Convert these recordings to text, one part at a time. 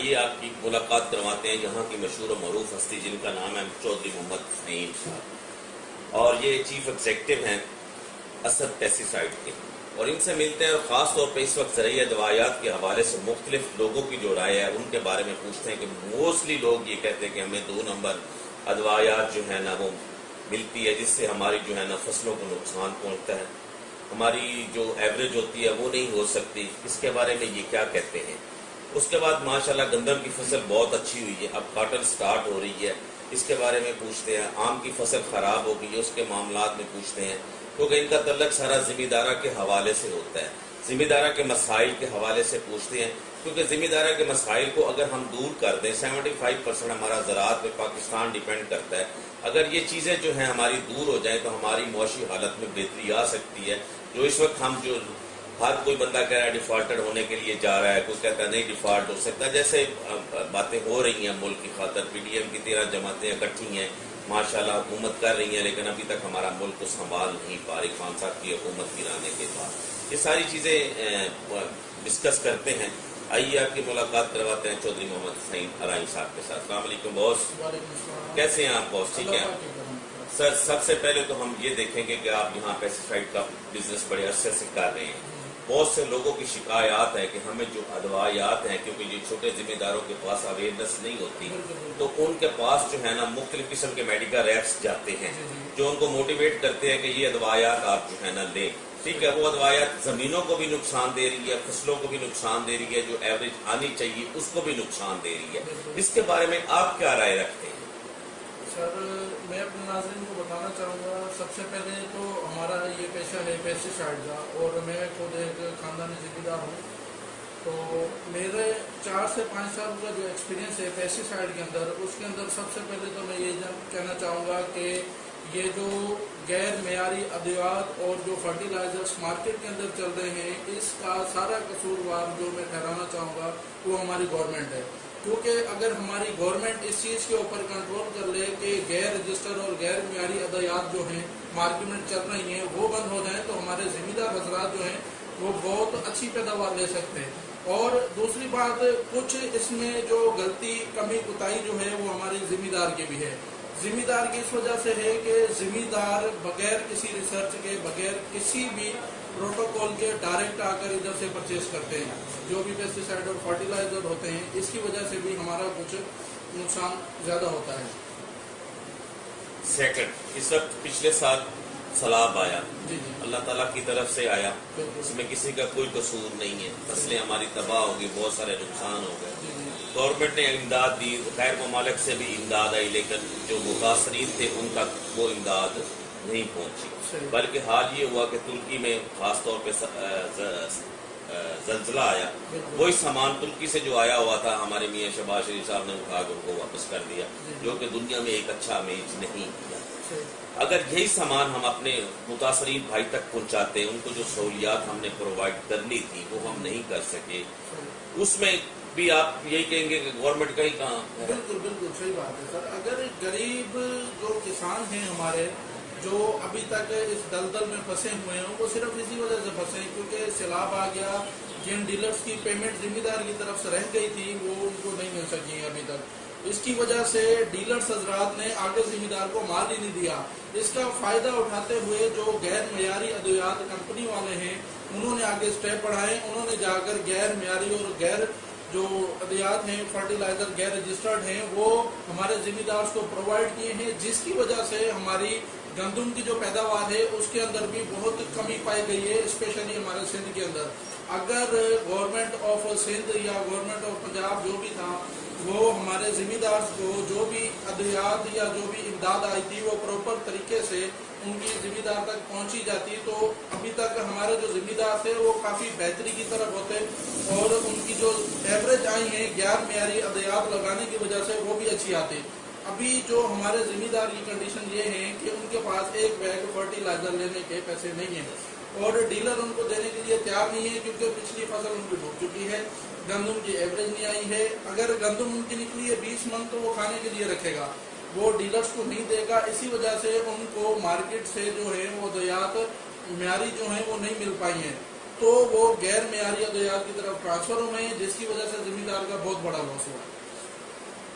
آئیے آپ کی ملاقات کرواتے ہیں یہاں کی مشہور و معروف ہستی جن کا نام ہے چودھری محمد حسین صاحب، اور یہ چیف ایگزیکٹو ہیں اسد پیسٹی سائیڈ کے، اور ان سے ملتے ہیں اور خاص طور پہ اس وقت زرعی ادویات کے حوالے سے مختلف لوگوں کی جو رائے ہے ان کے بارے میں پوچھتے ہیں کہ موسٹلی لوگ یہ کہتے ہیں کہ ہمیں 2 نمبر ادویات جو ہے نا وہ ملتی ہے جس سے ہماری جو ہے نا فصلوں کو نقصان پہنچتا ہے، ہماری جو ایوریج ہوتی ہے وہ نہیں ہو سکتی، اس کے بارے میں یہ کیا کہتے ہیں۔ اس کے بعد ماشاءاللہ گندم کی فصل بہت اچھی ہوئی ہے، اب کاٹن سٹارٹ ہو رہی ہے، اس کے بارے میں پوچھتے ہیں۔ آم کی فصل خراب ہو گئی ہے، اس کے معاملات میں پوچھتے ہیں، کیونکہ ان کا تعلق سارا ذمہ دارہ کے حوالے سے ہوتا ہے، ذمہ دارہ کے مسائل کے حوالے سے پوچھتے ہیں، کیونکہ ذمہ دارہ کے مسائل کو اگر ہم دور کر دیں 75% ہمارا زراعت پہ پاکستان ڈیپینڈ کرتا ہے، اگر یہ چیزیں جو ہیں ہماری دور ہو جائیں تو ہماری معاشی حالت میں بہتری آ سکتی ہے۔ جو اس وقت ہم جو ہر کوئی بندہ کہہ رہا ہے ڈیفالٹر ہونے کے لیے جا رہا ہے، کوئی کہتا ہے نہیں ڈیفالٹ ہو سکتا، جیسے باتیں ہو رہی ہیں ملک کی خاطر، پی ڈی ایم کی 13 جماعتیں اکٹھی ہیں، ماشاءاللہ حکومت کر رہی ہیں، لیکن ابھی تک ہمارا ملک کو سنبھال نہیں پا رہی خان صاحب کی حکومت گرانے کے بعد۔ یہ ساری چیزیں ڈسکس کرتے ہیں۔ آئیے آپ کی ملاقات کرواتے ہیں چودھری محمد حسین ارائی صاحب کے ساتھ۔ السلام علیکم باس، کیسے ہیں آپ باس؟ ٹھیک ہے سر، سب سے پہلے تو ہم یہ دیکھیں گے کہ آپ یہاں پیسٹیسائڈ کا بزنس بڑے عرصے سے کر رہے ہیں، بہت سے لوگوں کی شکایات ہے کہ ہمیں جو ادویات ہیں، کیونکہ یہ چھوٹے ذمہ داروں کے پاس اویئرنیس نہیں ہوتی تو ان کے پاس جو ہے نا مختلف قسم کے میڈیکل ریپس جاتے ہیں جو ان کو موٹیویٹ کرتے ہیں کہ یہ ادویات آپ جو ہے نا لیں، ٹھیک ہے۔ وہ ادویات زمینوں کو بھی نقصان دے رہی ہے، فصلوں کو بھی نقصان دے رہی ہے، جو ایوریج آنی چاہیے اس کو بھی نقصان دے رہی ہے۔ اس کے بارے میں آپ کیا رائے رکھتے ہیں؟ سر میں اپنے ناظرین کو بتانا چاہوں گا، سب سے پہلے تو ہمارا یہ پیشہ ہے پیسٹی سائڈ کا، اور میں خود ایک خاندانی ذمہ دار ہوں، تو میرے 4 سے 5 سال کا جو ایکسپیرینس ہے پیسٹی سائڈ کے اندر، اس کے اندر سب سے پہلے تو میں یہ کہنا چاہوں گا کہ یہ جو غیر معیاری ادویات اور جو فرٹیلائزرس مارکیٹ کے اندر چل رہے ہیں، اس کا سارا قصوروار جو میں ٹھہرانا چاہوں گا وہ ہماری گورنمنٹ ہے، کیونکہ اگر ہماری گورنمنٹ اس چیز کے اوپر کنٹرول کر لے کہ غیر رجسٹر اور غیر معیاری ادویات جو ہیں مارکیٹ میں چل رہی ہیں وہ بند ہو جائیں تو ہمارے ذمہ دار حضرات جو ہیں وہ بہت اچھی پیداوار لے سکتے ہیں۔ اور دوسری بات، کچھ اس میں جو غلطی کمی کوتاہی جو ہے وہ ہماری ذمہ دار کی بھی ہے۔ ذمہ دار کی اس وجہ سے ہے کہ ذمہ دار بغیر کسی ریسرچ کے، بغیر کسی بھی پروٹوکول کے ڈائریکٹ آ کر ادھر سے پرچیز کرتے ہیں جو بھی پیسٹی سائڈ اور فرٹیلائزر ہوتے ہیں، اس کی وجہ سے بھی ہمارا کچھ نقصان زیادہ ہوتا ہے۔ سیکنڈ، اس وقت پچھلے سال سیلاب آیا، جی اللہ تعالیٰ کی طرف سے آیا، اس میں کسی کا کوئی قصور نہیں ہے، فصلیں ہماری تباہ ہو گئی، بہت سارے نقصان ہو گئے، گورنمنٹ نے امداد دی، غیر ممالک سے بھی امداد آئی، لیکن جو متاثرین تھے ان تک وہ امداد نہیں پہنچی، بلکہ حال یہ ہوا کہ ترکی میں خاص طور پہ زلزلہ آیا، وہی سامان ترکی سے جو آیا ہوا تھا ہمارے میاں شہباز شریف صاحب نے اٹھا کے ان کو واپس کر دیا، جو کہ دنیا میں ایک اچھا امیج نہیں کیا۔ اگر یہی سامان ہم اپنے متاثرین بھائی تک پہنچاتے، ان کو جو سہولیات ہم نے پرووائڈ کرنی تھی وہ ہم نہیں کر سکے، اس میں بھی آپ یہی کہیں گے کہ گورنمنٹ کہیں کہاں؟ بالکل بالکل صحیح بات ہے سر۔ اگر غریب جو کسان ہیں ہمارے، جو ابھی تک اس دلدل میں پھنسے ہوئے ہیں، وہ صرف اسی وجہ سے پھنسے ہیں کیونکہ سیلاب آ گیا، جن ڈیلرز کی پیمنٹ ذمہ دار کی طرف سے رہ گئی تھی وہ ان کو نہیں مل سکی ابھی تک، اس کی وجہ سے ڈیلرز حضرات نے آگے ذمہ دار کو مال ہی نہیں دیا۔ اس کا فائدہ اٹھاتے ہوئے جو غیر معیاری ادویات کمپنی والے ہیں انہوں نے آگے اسٹیپ بڑھائے، انہوں نے جا کر غیر معیاری اور غیر جو ادویات ہیں فرٹیلائزر غیر رجسٹرڈ ہیں وہ ہمارے ذمہ دار کو پرووائڈ کیے ہیں، جس کی وجہ سے ہماری گندم کی جو پیداوار ہے اس کے اندر بھی بہت کمی پائی گئی ہے، اسپیشلی ہمارے سندھ کے اندر۔ اگر گورنمنٹ آف سندھ یا گورنمنٹ آف پنجاب جو بھی تھا وہ ہمارے ذمہ دار کو جو بھی ادویات یا جو بھی امداد آئی تھی وہ پراپر طریقے سے ان کی ذمہ دار تک پہنچی جاتی تو ابھی تک ہمارے جو ذمہ دار تھے وہ کافی بہتری کی طرف ہوتے، اور ان کی جو ایوریج آئی ہیں غیر معیاری ادویات لگانے کی وجہ سے وہ بھی اچھی آتی۔ ابھی جو ہمارے ذمہ دار کی کنڈیشن یہ ہے کہ ان کے پاس ایک بیگ فرٹیلائزر لینے کے پیسے نہیں ہیں اور ڈیلر ان کو دینے کے لیے تیار نہیں ہے کیونکہ پچھلی فصل ان کی ڈوب چکی ہے، گندم کی ایوریج نہیں آئی ہے۔ اگر گندم ان کی نکلی ہے 20 من تو وہ کھانے کے لیے رکھے گا، وہ ڈیلرز کو نہیں دے گا، اسی وجہ سے ان کو مارکیٹ سے جو ہے وہ ادویات معیاری جو ہیں وہ نہیں مل پائی ہیں۔ تو وہ غیر معیاری ادویات کی طرف ٹرانسفر ہوئے ہیں، جس کی وجہ سے زمیندار کا بہت بڑا لاس ہوا ہے۔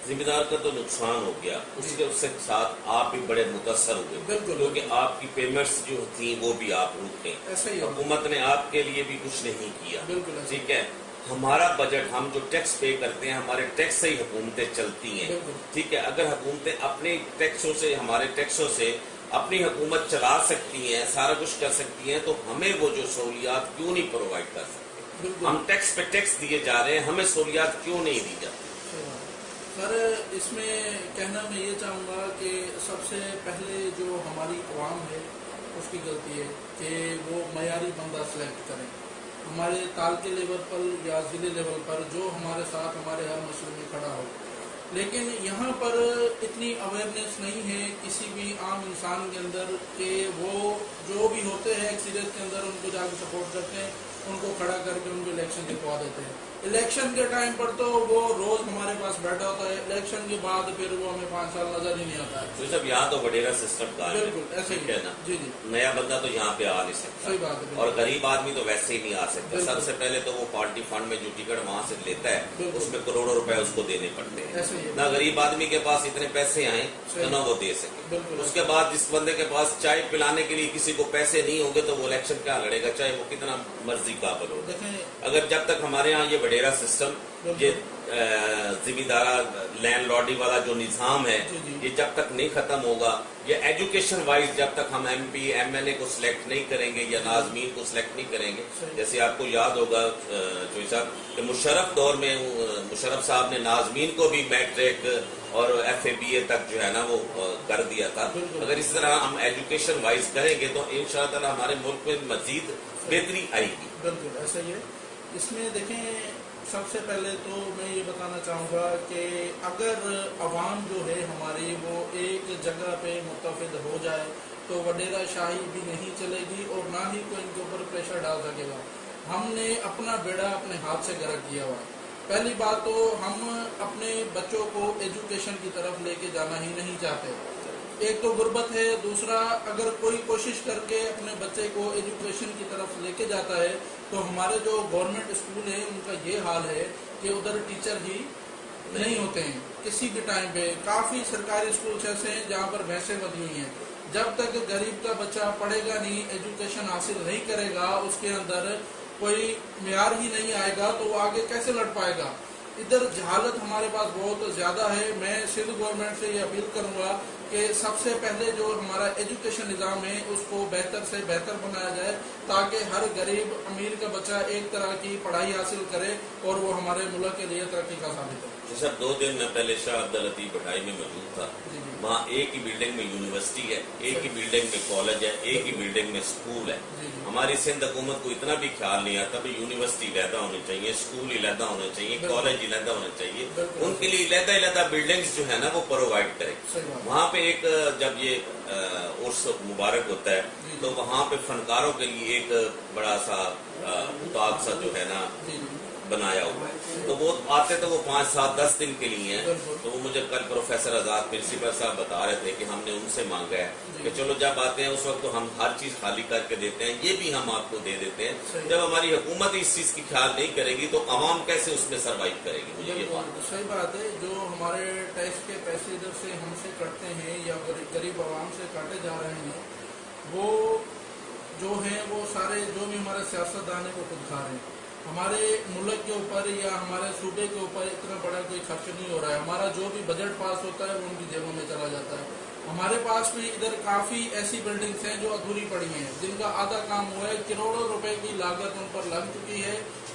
ذمہ دار کا تو نقصان ہو گیا، اس کے ساتھ آپ بھی بڑے متاثر ہوئے، بالکل، کیونکہ آپ کی پیمنٹس جو تھیں وہ بھی آپ روکیں، ایسا ہی حکومت نے آپ کے لیے بھی کچھ نہیں کیا، بالکل ٹھیک ہے۔ ہمارا بجٹ، ہم جو ٹیکس پے کرتے ہیں، ہمارے ٹیکس سے ہی حکومتیں چلتی ہیں، بالکل، ٹھیک ہے۔ اگر حکومتیں اپنے ٹیکسوں سے، ہمارے ٹیکسوں سے اپنی حکومت چلا سکتی ہیں، سارا کچھ کر سکتی ہیں، تو ہمیں وہ جو سہولیات کیوں نہیں پرووائڈ کر سکتے؟ بالکل۔ ہم ٹیکس پہ ٹیکس دیے جا رہے ہیں، ہمیں سہولیات کیوں نہیں دی جاتی؟ سر اس میں کہنا میں یہ چاہوں گا کہ سب سے پہلے جو ہماری عوام ہے اس کی غلطی ہے کہ وہ معیاری بندہ سلیکٹ کریں، ہمارے تعلقے لیول پر یا ضلع لیول پر جو ہمارے ساتھ ہمارے ہر مسئلے میں کھڑا ہو۔ لیکن یہاں پر اتنی اویئرنیس نہیں ہے کسی بھی عام انسان کے اندر کہ وہ جو بھی ہوتے ہیں ایکسیڈنٹ کے اندر ان کو جا کے سپورٹ کرتے ہیں، ان کو کھڑا کر کے ان کو الیکشن جتوا دیتے ہیں۔ الیکشن کے ٹائم پر تو وہ روز ہمارے پاس بیٹھا ہوتا ہے، الیکشن کے بعد پھر وہ ہمیں 5 سال نظر ہی نہیں آتا ہے۔ تو سب یہاں تو وڈیرا سسٹم کا ہے، بالکل ایسے ٹھیک ہے نا، جی جی نیا بندہ تو یہاں پہ آ نہیں سکتا، صحیح بات ہے، اور غریب آدمی تو ویسے ہی نہیں آ سکتا۔ بالکل۔ سب سے پہلے تو وہ پارٹی فنڈ میں جو ٹکٹ وہاں سے لیتا ہے بالکل۔ اس میں کروڑوں روپے اس کو دینے پڑتے ہیں، ایسے ہی ہے۔ نہ غریب آدمی کے پاس اتنے پیسے آئیں تو نہ وہ دے سکے۔ بالکل۔ اس کے بعد جس بندے کے پاس چائے پلانے کے لیے کسی کو پیسے نہیں ہوں گے تو وہ الیکشن کیا لڑے گا، چاہے وہ کتنا مرضی قابل ہو۔ دیکھیں اگر جب تک ہمارے یہاں یہ وڈیرا سسٹم، یہ ذمہ دارہ لینڈ لارڈی والا جو نظام ہے، جی جی۔ یہ جب تک نہیں ختم ہوگا، یہ ایجوکیشن وائز جب تک ہم M P M L A کو سلیکٹ نہیں کریں گے یا ناظمین کو سلیکٹ نہیں کریں گے، صحیح۔ جیسے آپ کو یاد ہوگا جوئی صاحب کہ مشرف دور میں مشرف صاحب نے ناظمین کو بھی میٹرک اور ایف اے بی اے تک جو ہے نا وہ کر دیا تھا۔ بالکل۔ اگر اس طرح ہم ایجوکیشن وائز کریں گے تو ان شاء اللہ ہمارے ملک میں مزید بہتری آئے گی۔ بالکل ایسا ہی ہے۔ اس میں دیکھیں سب سے پہلے تو میں یہ بتانا چاہوں گا کہ اگر عوام جو ہے ہماری وہ ایک جگہ پہ متفق ہو جائے تو وڈیرا شاہی بھی نہیں چلے گی اور نہ ہی کوئی ان کے اوپر پریشر ڈال سکے گا۔ ہم نے اپنا بیڑا اپنے ہاتھ سے غرق کیا ہوا ہے۔ پہلی بات تو ہم اپنے بچوں کو ایجوکیشن کی طرف لے کے جانا ہی نہیں چاہتے، ایک تو غربت ہے، دوسرا اگر کوئی کوشش کر کے اپنے بچے کو ایجوکیشن کی طرف لے کے جاتا ہے تو ہمارے جو گورنمنٹ اسکول ہیں ان کا یہ حال ہے کہ ادھر ٹیچر ہی نہیں ہوتے ہیں کسی بھی ٹائم پہ۔ کافی سرکاری اسکولس ایسے ہیں جہاں پر بھینسیں بندھی ہوئی ہیں۔ جب تک غریب کا بچہ پڑھے گا نہیں، ایجوکیشن حاصل نہیں کرے گا، اس کے اندر کوئی معیار ہی نہیں آئے گا تو وہ آگے کیسے لڑ پائے گا۔ ادھر جہالت ہمارے پاس بہت زیادہ ہے۔ میں سندھ گورنمنٹ سے یہ اپیل کروں گا کہ سب سے پہلے جو ہمارا ایجوکیشن نظام ہے اس کو بہتر سے بہتر بنایا جائے تاکہ ہر غریب امیر کا بچہ ایک طرح کی پڑھائی حاصل کرے اور وہ ہمارے ملک کے لیے ترقی کا ثابت ہو۔ سر 2 دن میں پہلے شاہ عبداللطیف بٹائی میں موجود تھا، جی جی وہاں ایک ہی بلڈنگ میں یونیورسٹی ہے، ایک ہی بلڈنگ میں کالج ہے، ایک ہی بلڈنگ میں اسکول ہے۔ جی جی ہماری سندھ حکومت کو اتنا بھی خیال نہیں آتا کہ یونیورسٹی علیحدہ ہونی چاہیے، اسکول علیحدہ ہونے چاہیے، کالج علیحدہ ہونے چاہیے، بالکل۔ ان کے لیے علیحدہ علیحدہ بلڈنگز جو ہے نا وہ پرووائڈ کرے۔ صحیح بات۔ وہاں پہ ایک جب یہ عرس مبارک ہوتا ہے تو وہاں پہ فنکاروں کے لیے ایک بڑا سا اتاق سا جو ہے نا جی جی بنایا ہوا ہے، تو وہ آتے تو وہ 5 7 10 دن کے لیے ہیں۔ بالکل۔ تو وہ مجھے کل پروفیسر آزاد پرنسپل صاحب بتا رہے تھے کہ ہم نے ان سے مانگا ہے کہ چلو جب آتے ہیں اس وقت تو ہم ہر چیز خالی کر کے دیتے ہیں، یہ بھی ہم آپ کو دے دیتے ہیں۔ صحیح۔ جب ہماری حکومت اس چیز کی خیال نہیں کرے گی تو عوام کیسے اس میں سروائیو کرے گی؟ مجھے یہ بات بالکل صحیح بات ہے۔ جو ہمارے ٹیکس کے پیسے ادھر سے ہم سے کٹتے ہیں یا غریب عوام سے کاٹے جا رہے ہیں، وہ جو ہیں وہ سارے جو بھی ہمارے سیاستدان ہیں وہ خود کھا رہے ہیں۔ ہمارے ملک کے اوپر یا ہمارے صوبے کے اوپر اتنا بڑا کوئی خرچ نہیں ہو رہا ہے۔ ہمارا جو بھی بجٹ پاس ہوتا ہے وہ ان کی جیبوں میں چلا جاتا ہے۔ ہمارے پاس بھی ادھر کافی ایسی بلڈنگس ہیں جو ادھوری پڑی ہیں جن کا آدھا کام ہوا ہے، کروڑوں روپے کی لاگت ان پر لگ چکی ہے۔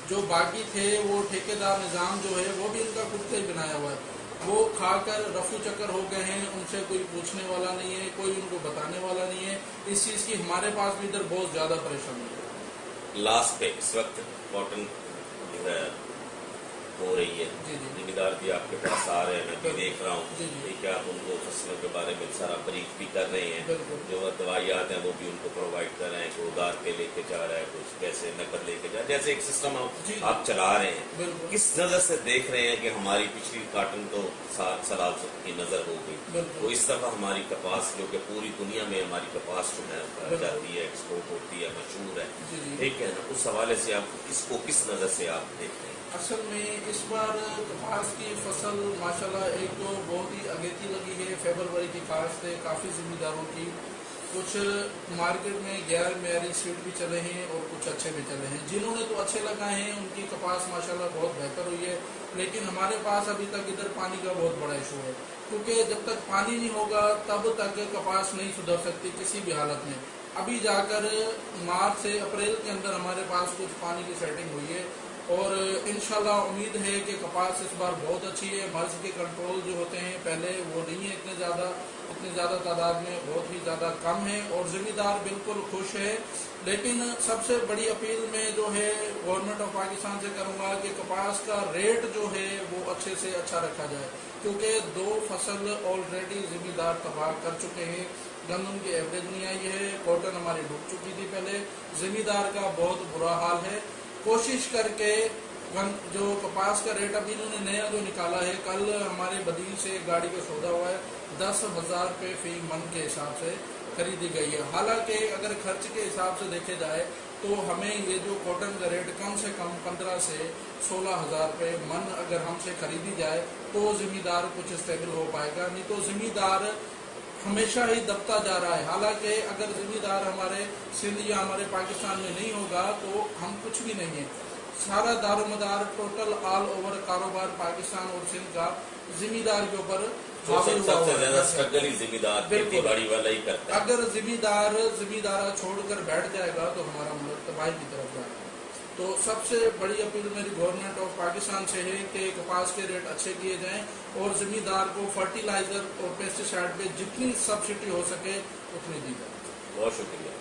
جو باقی تھے وہ ٹھیکیدار نظام جو ہے وہ بھی ان کا خود سے ہی بنایا ہوا ہے، وہ کھا کر رفو چکر ہو گئے ہیں، ان سے کوئی پوچھنے والا نہیں ہے، کوئی ان کو بتانے والا نہیں ہے۔ اس چیز کی ہمارے پاس بھی ادھر بہت زیادہ پریشانی ہے۔ لاسٹ پہ اس وقت کاٹن جو ہے ہو رہی ہے، جی جی ذمہ دار بھی آپ کے پاس آ رہے ہیں، میں بھی دیکھ رہا ہوں جی جی کہ آپ ان کو فصلوں کے بارے میں سارا بریف بھی کر رہے ہیں، بالکل جو دوائیات ہیں وہ بھی ان کو پرووائڈ کر رہے ہیں کہ اگار کے لے کے جا رہا ہے, کچھ پیسے نقد لے کے جا رہا ہے, جیسے ایک سسٹم آپ چلا رہے ہیں. بالکل کس نظر سے دیکھ رہے ہیں کہ ہماری پچھلی کاٹن تو سلاب کی نظر ہو گئی, تو اس دفعہ ہماری کپاس جو کہ پوری دنیا میں ہماری کپاس جو ہے جاتی ہے, ایکسپورٹ ہوتی ہے, مشہور ہے, ٹھیک ہے نا, اس حوالے سے آپ اس کو کس نظر سے آپ دیکھ رہے ہیں؟ اصل میں اس بار کپاس کی فصل ماشاءاللہ ایک تو بہت ہی اگیتی لگی ہے. فیبروری کی کاشت ہے کافی زمینداروں کی. کچھ مارکیٹ میں غیر معیاری سیڈ بھی چلے ہیں اور کچھ اچھے بھی چلے ہیں. جنہوں نے تو اچھے لگائے ہیں ان کی کپاس ماشاءاللہ بہت بہتر ہوئی ہے. لیکن ہمارے پاس ابھی تک ادھر پانی کا بہت بڑا ایشو ہے, کیونکہ جب تک پانی نہیں ہوگا تب تک کپاس نہیں سدھر سکتی کسی بھی حالت میں. ابھی جا کر مارچ سے اپریل کے اندر ہمارے پاس کچھ پانی کی سیٹنگ ہوئی ہے, اور انشاءاللہ امید ہے کہ کپاس اس بار بہت اچھی ہے. مرض کے کنٹرول جو ہوتے ہیں پہلے وہ نہیں ہے اتنے زیادہ تعداد میں, بہت ہی زیادہ کم ہے, اور زمیندار بالکل خوش ہے. لیکن سب سے بڑی اپیل میں جو ہے گورنمنٹ آف پاکستان سے کروں گا کہ کپاس کا ریٹ جو ہے وہ اچھے سے اچھا رکھا جائے, کیونکہ 2 فصل آلریڈی زمیندار تباہ کر چکے ہیں. گندم کی ایوریج نہیں آئی ہے, کاٹن ہماری ڈوب چکی تھی پہلے. زمیندار کا بہت برا حال ہے. کوشش کر کے جو کپاس کا ریٹ ابھی انہوں نے نیا جو نکالا ہے, کل ہمارے بدیل سے گاڑی کا سودا ہوا ہے, 10,000 روپے فی من کے حساب سے خریدی گئی ہے. حالانکہ اگر خرچ کے حساب سے دیکھے جائے تو ہمیں یہ جو کاٹن کا ریٹ کم سے کم 15 سے 16,000 روپے من اگر ہم سے خریدی جائے تو زمیندار کچھ اسٹیبل ہو پائے گا. نہیں تو زمیندار ہمیشہ ہی دبتا جا رہا ہے. حالانکہ اگر زمیندار ہمارے سندھ یا ہمارے پاکستان میں نہیں ہوگا تو ہم کچھ بھی نہیں ہیں. سارا دار و مدار ٹوٹل آل اوور کاروبار پاکستان اور سندھ کا زمیندار کے اوپر سب سے زیادہ اسٹرگل ہی زمیندار کھیتی باڑی والا ہی کرتا ہے. اگر زمیندار چھوڑ کر بیٹھ جائے گا تو ہمارا ملک تباہی کی طرف جائے گا. تو سب سے بڑی اپیل میری گورنمنٹ آف پاکستان سے ہے کہ کپاس کے ریٹ اچھے کیے جائیں اور زمیندار کو فرٹیلائزر اور پیسٹی سائڈ پہ جتنی سبسڈی ہو سکے اتنی دی جائے. بہت شکریہ.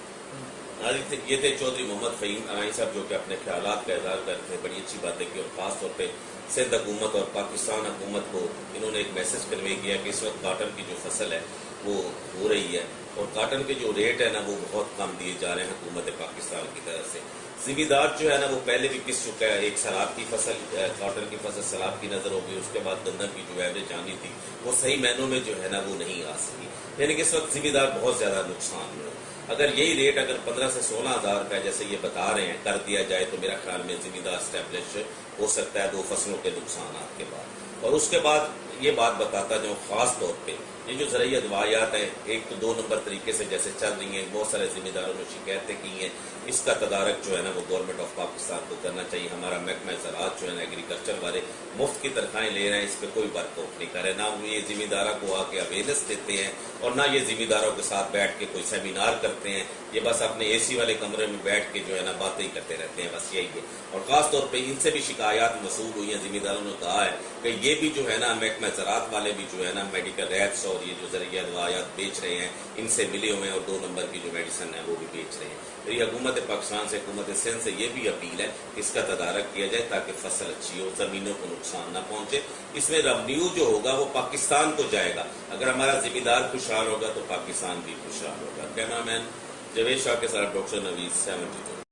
یہ تھے چودھری محمد فہیم ارائیں صاحب جو کہ اپنے خیالات کا اظہار کرتے ہیں, بڑی اچھی باتیں کی, اور خاص طور پہ سندھ حکومت اور پاکستان حکومت کو انہوں نے ایک میسج کنوے کیا کہ اس وقت کاٹن کی جو فصل ہے وہ ہو رہی ہے, اور کاٹن کے جو ریٹ ہے نا وہ بہت کم دیے جا رہے ہیں حکومت پاکستان کی طرف سے. زمیندار جو ہے نا وہ پہلے بھی پس چکا ہے. ایک سیلاب کی فصل, کاٹن کی فصل سیلاب کی نظر ہوگی, اس کے بعد گندم کی جو ایوریج آنی تھی وہ صحیح معنوں میں جو ہے نا وہ نہیں آ سکی. یعنی کہ اس وقت زمیندار بہت زیادہ نقصان میں. اگر یہی ریٹ اگر 15 سے 16,000 روپے جیسے یہ بتا رہے ہیں کر دیا جائے تو میرا خیال میں زمیندار اسٹیبلش ہو سکتا ہے 2 فصلوں کے نقصانات کے بعد. اور اس کے بعد یہ بات بتاتا جو خاص طور پہ یہ جو زرعی ادویات ہیں, ایک تو 2 نمبر طریقے سے جیسے چل رہی ہیں, بہت سارے زمینداروں نے شکایتیں کی ہیں, اس کا تدارک جو ہے نا وہ گورنمنٹ آف پاکستان کو کرنا چاہیے. ہمارا محکمہ زراعت جو ہے نا ایگریکلچر والے مفت کی تنخواہیں لے رہے ہیں, اس پہ کوئی ورک آؤٹ نہیں کر رہے, نہ یہ زمینداروں کو آ کے اویئرنیس دیتے ہیں اور نہ یہ زمینداروں کے ساتھ بیٹھ کے کوئی سیمینار کرتے ہیں. یہ بس اپنے اے سی والے کمرے میں بیٹھ کے جو ہے نا باتیں ہی کرتے رہتے ہیں, بس یہی ہے. اور خاص طور پہ ان سے بھی شکایات موصول ہوئی ہیں. زمینداروں نے کہا ہے کہ یہ بھی جو ہے نا محکمہ زراعت والے بھی جو ہے نا میڈیکل ریپس اور یہ جو زرعی ادویات بیچ رہے ہیں ان سے ملے ہوئے ہیں, اور 2 نمبر کی جو میڈیسن ہے وہ بھی بیچ رہے ہیں. میری حکومت پاکستان سے, حکومت سندھ سے یہ بھی اپیل ہے کہ اس کا تدارک کیا جائے تاکہ فصل اچھی ہو, زمینوں کو نقصان نہ پہنچے. اس میں ریونیو جو ہوگا وہ پاکستان کو جائے گا. اگر ہمارا زمیندار خوشحال ہوگا تو پاکستان بھی خوشحال ہوگا. کیمرہ مین جاوید شاہ کے ساتھ ڈاکٹر نوید 72.